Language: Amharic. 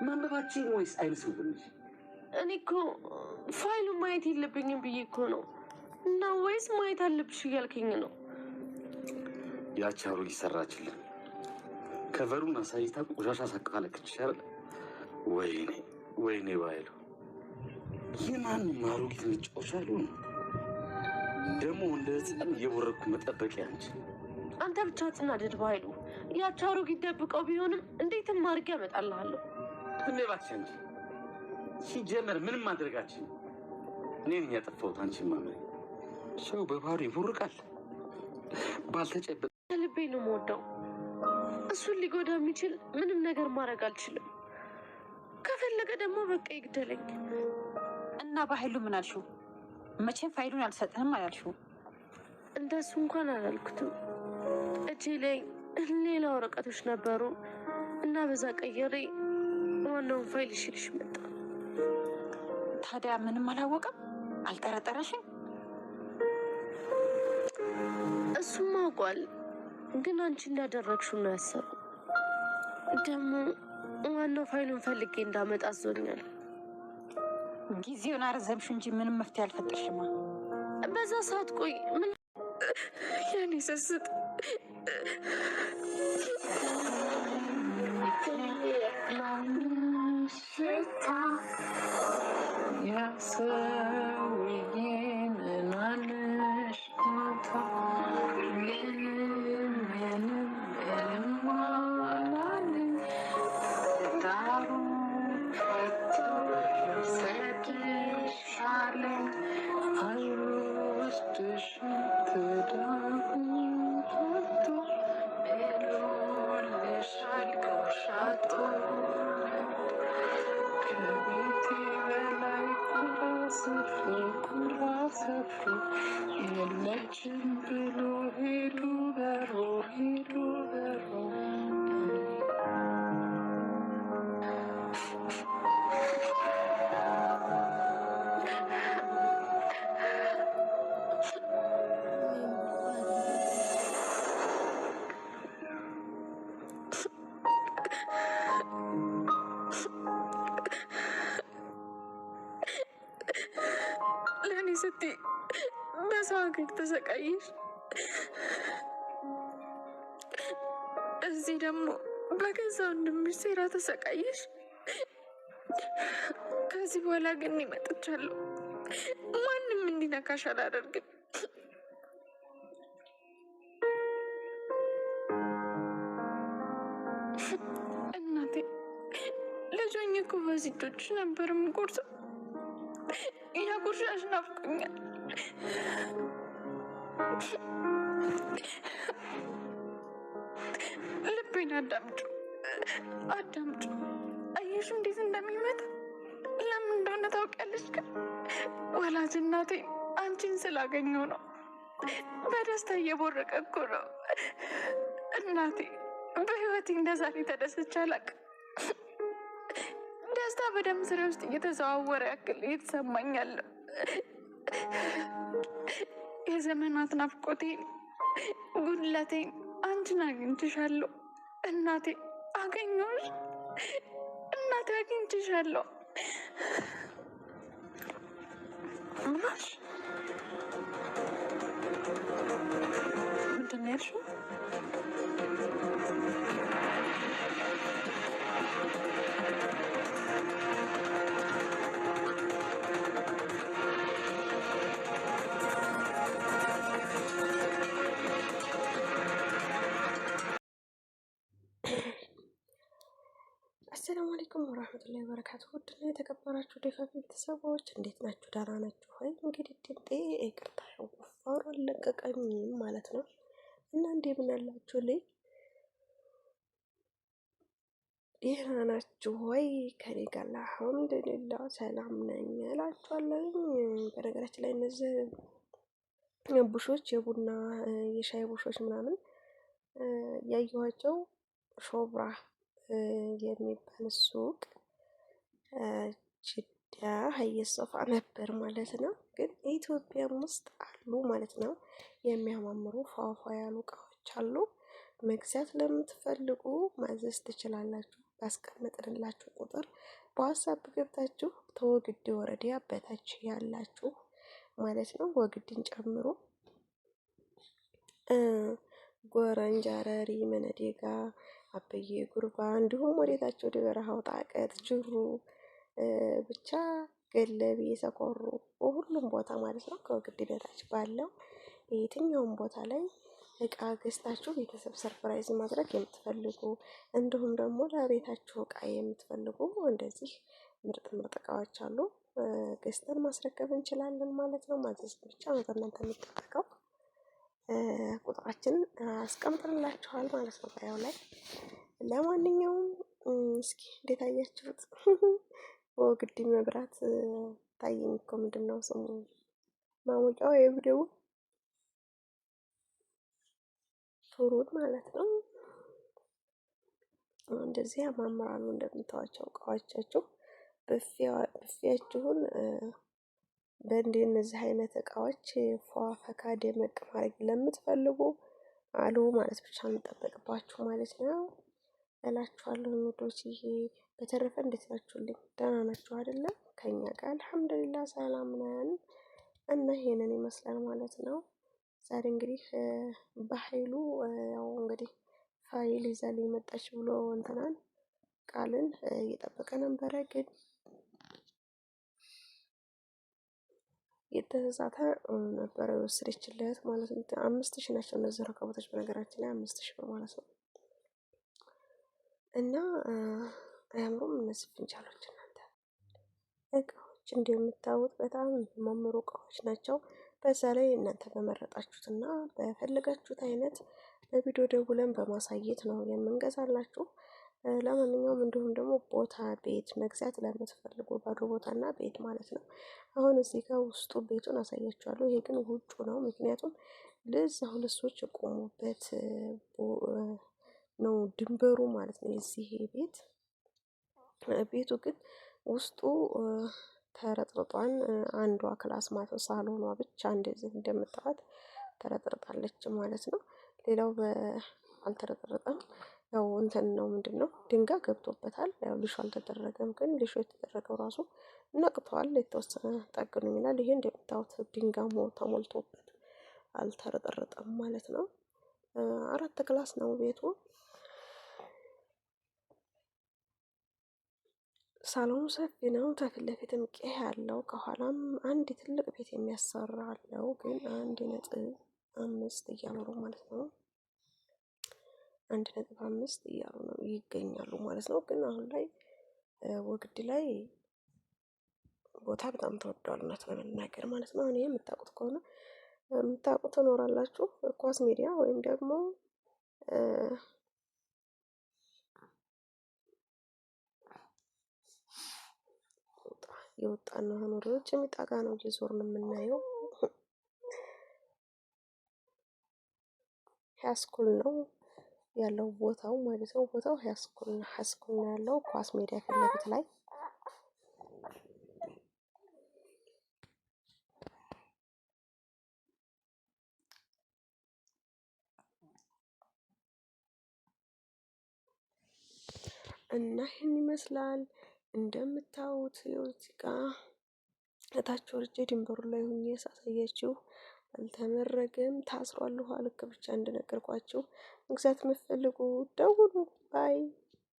ማንበባችን ወይስ አይመስልሽ? እኔ እኮ ፋይሉን ማየት የለብኝም ብዬ እኮ ነው። እና ወይስ ማየት አለብሽ እያልከኝ ነው? ያቺ አሮጊት ሰራችልን። ከቨሩን አሳይታ ቆሻሻ ሳቅፋለች አይደል? ወይኔ ባይሉ የማን አሮጊት ልጫወቻሉ ነው ደግሞ እንደ ህፃን እየቦረኩ መጠበቂያ እንጂ። አንተ ብቻ አትናደድ ባይሉ። ያቺ አሮጊት ደብቀው ቢሆንም እንዴትም አድርጌ አመጣልሃለሁ። ዝም እባክሽ እንጂ ሲጀመር ምንም ማድረጋችን እኔ ነኝ ያጠፋሁት። አንቺ ማመን ሰው በባህሪው ይቦርቃል። ባልተጨበጠ ልቤ ነው የምወደው። እሱን ሊጎዳ የሚችል ምንም ነገር ማድረግ አልችልም። ከፈለገ ደግሞ በቃ ይግደለኝ። እና በኃይሉ ምን አልሽው? መቼም ፋይሉን አልሰጥህም አላልሽው? እንደሱ እንኳን አላልኩትም። እጄ ላይ ሌላ ወረቀቶች ነበሩ እና በዛ ቀየሬ ዋናውን ፋይል ይሽልሽ መጣ። ታዲያ ምንም አላወቀም? አልጠረጠረሽም? እሱም አውቋል፣ ግን አንቺ እንዳደረግሽው ነው ያሰበው። ደግሞ ዋናው ፋይሉን ፈልጌ እንዳመጣ አዞኛል። ጊዜውን አረዘምሽ እንጂ ምንም መፍትሄ አልፈጠርሽማ። በዛ ሰዓት ቆይ ምን ያኔ ሰስት ለእኔ ስትይ በሰው ሀገር ተሰቃየሽ፣ እዚህ ደግሞ በገዛ ወንድምሽ ሴራ ተሰቃየሽ። ከዚህ በኋላ ግን ይመጥቻለሁ። ማንም እንዲነካሽ አላደርግም። እናቴ ልጆኝ እኮ በዚህ እጆችሽ ነበር የምቆርሰው። ያ ጉርሻሽ ናፍቆኛል። ልቤን አዳምጩ። አየሹ እንዴት እንደሚመጣ ለምን እንደሆነ ታውቂያለሽ? ግን ወላጅ እናቴ አንቺን ስላገኘው ነው። በደስታ እየቦረቀ እኮ ነው። እናቴ በህይወቴ እንደዛሬ ተደስቼ አላውቅም። ደስታ በደም ስሬ ውስጥ እየተዘዋወረ ያክል እየተሰማኛለሁ። የዘመናት ናፍቆቴን ጉድለቴን አንቺን አግኝቼሻለሁ እናቴ። አገኘሁሽ እናቴ፣ አግኝቼሻለሁ። ምናሽ ምንድን ነው ያልሽው? አሰላሙ አለይኩም ወራህመቱላሂ ወበረካቱ። ውድና የተከበራችሁ ዴፋ ቤተሰቦች እንዴት ናችሁ? ደህና ናችሁ ወይ? እንግዲህ ድምጤ ይቅርታ ጉፋሩ አልለቀቀኝም ማለት ነው እና እንደምን አላችሁ ላይ ደህና ናችሁ ወይ? ከኔ ጋር አልሐምዱሊላህ ሰላም ነኝ እላችኋለሁ። በነገራችን ላይ እነዚህ ቡሾች የቡና የሻይ ቡሾች ምናምን ያየኋቸው ሾብራ የሚባል ሱቅ ጅዳ ሀየሶፋ ነበር ማለት ነው። ግን ኢትዮጵያም ውስጥ አሉ ማለት ነው። የሚያማምሩ ፏፏ ያሉ እቃዎች አሉ። መግዛት ለምትፈልጉ ማዘዝ ትችላላችሁ። ባስቀመጥንላችሁ ቁጥር በዋትሳፕ ገብታችሁ ተወግዴ ወረዳ በታች ያላችሁ ማለት ነው ወግድን ጨምሮ ጎረን፣ ጃረሪ፣ መነዴጋ፣ አበዬ ጉርባ እንዲሁም ወዴታቸው ወደ በረሃው ጣቀት፣ ጅሩ ብቻ ገለቢ፣ ሰኮሩ ሁሉም ቦታ ማለት ነው ከወግድ በታች ባለው የትኛውም ቦታ ላይ እቃ ገዝታችሁ ቤተሰብ ሰርፕራይዝ ማድረግ የምትፈልጉ እንዲሁም ደግሞ ለቤታችሁ እቃ የምትፈልጉ እንደዚህ ምርጥ ምርጥ እቃዎች አሉ። ገዝተን ማስረከብ እንችላለን ማለት ነው። ማዘዝ ብቻ ነው ከእናንተ የሚጠበቀው። ቁጥራችንን አስቀምጥንላችኋል ማለት ነው ባዮ ላይ። ለማንኛውም እስኪ እንዴት አያችሁት? ወግዲ መብራት ታየኝ እኮ ምንድን ነው ስሙ ማሞቂያው የቪዲዮ ቱሩን ማለት ነው። እንደዚህ ያማምራሉ እንደምታዋቸው እቃዎቻችሁ። ብፌያችሁን በእንደነዚህ አይነት እቃዎች ፏ ፈካ ደመቅ ማድረግ ለምትፈልጉ አሉ ማለት ብቻ እንጠበቅባችሁ ማለት ነው እላችኋለሁ ውዶች። ይሄ በተረፈ እንዴት ናችሁልኝ? ደህና ናችሁ አይደለም? ከኛ ጋር አልሐምዱሊላህ ሰላም ነን እና ይሄንን ይመስላል ማለት ነው። ዛሬ እንግዲህ በኃይሉ ያው እንግዲህ ፋይል ይዛልኝ መጣች ብሎ እንትናን ቃልን እየጠበቀ ነበረ ግን የተሳሳተ ነበረ የወሰደችለት ማለት ነው። 5000 ናቸው እነዚህ ረከቦቶች በነገራችን ላይ 5000 ብር ማለት ነው። እና አያምሩም እነዚህ ፍንጃሎች እናንተ እቃዎች እንደምታዩት በጣም የሚያማምሩ እቃዎች ናቸው። በዛ ላይ እናንተ በመረጣችሁትና በፈለጋችሁት አይነት በቪዲዮ ደውለን በማሳየት ነው የምንገዛላችሁ። ለማንኛውም እንዲሁም ደግሞ ቦታ ቤት መግዛት ለምትፈልጉ ባዶ ቦታና ቤት ማለት ነው። አሁን እዚህ ጋር ውስጡ ቤቱን አሳያችኋለሁ። ይሄ ግን ውጩ ነው። ምክንያቱም ለዛ ሁለት ሰዎች የቆሙበት ነው ድንበሩ ማለት ነው የዚህ ቤት። ቤቱ ግን ውስጡ ተረጥርጧን አንዷ ክላስ ማለት ነው ሳሎኗ ብቻ እንደዚህ እንደምታዋት ተረጥርጣለች ማለት ነው። ሌላው አልተረጠረጠም። ያው እንትን ነው ምንድነው ድንጋይ ገብቶበታል። ያው ሊሾ አልተደረገም ግን ሊሾ የተደረገው ራሱ ነቅቷል። የተወሰነ ጠግኑ ይላል። ይሄ እንደምታዩት ድንጋይ ተሞልቶበት አልተረጠረጠም ማለት ነው። 4 ክላስ ነው ቤቱ። ሳሎኑ ሰፊ ነው። ከፊት ለፊትም ቄህ ያለው ከኋላም አንድ ትልቅ ቤት የሚያሰራ አለው። ግን 1.5 እያሉ ነው ማለት ነው። 1.5 እያሉ ነው ይገኛሉ ማለት ነው። ግን አሁን ላይ ወግዲ ላይ ቦታ በጣም ተወዷል እውነት ለመናገር ማለት ነው። እኔ የምታውቁት ከሆነ የምታውቁት ትኖራላችሁ። ኳስ ሚዲያ ወይም ደግሞ የወጣን ነው ሆኖሮች የሚጣጋ ነው እየዞርን የምናየው። ሃይስኩል ነው ያለው ቦታው ማለት ነው። ቦታው ሃይስኩል ነው ያለው ኳስ ሜዳ ፊት ለፊት ላይ እና ይህን ይመስላል እንደምታዩት። እዚህ ጋር እታች ወርጄ ድንበሩ ላይ ሆኜ ሳሳያችሁ አልተመረገም ታስሯል። ውሃ ልክ ብቻ እንደነገርኳችሁ መግዛት የምትፈልጉ ደውሉ ባይ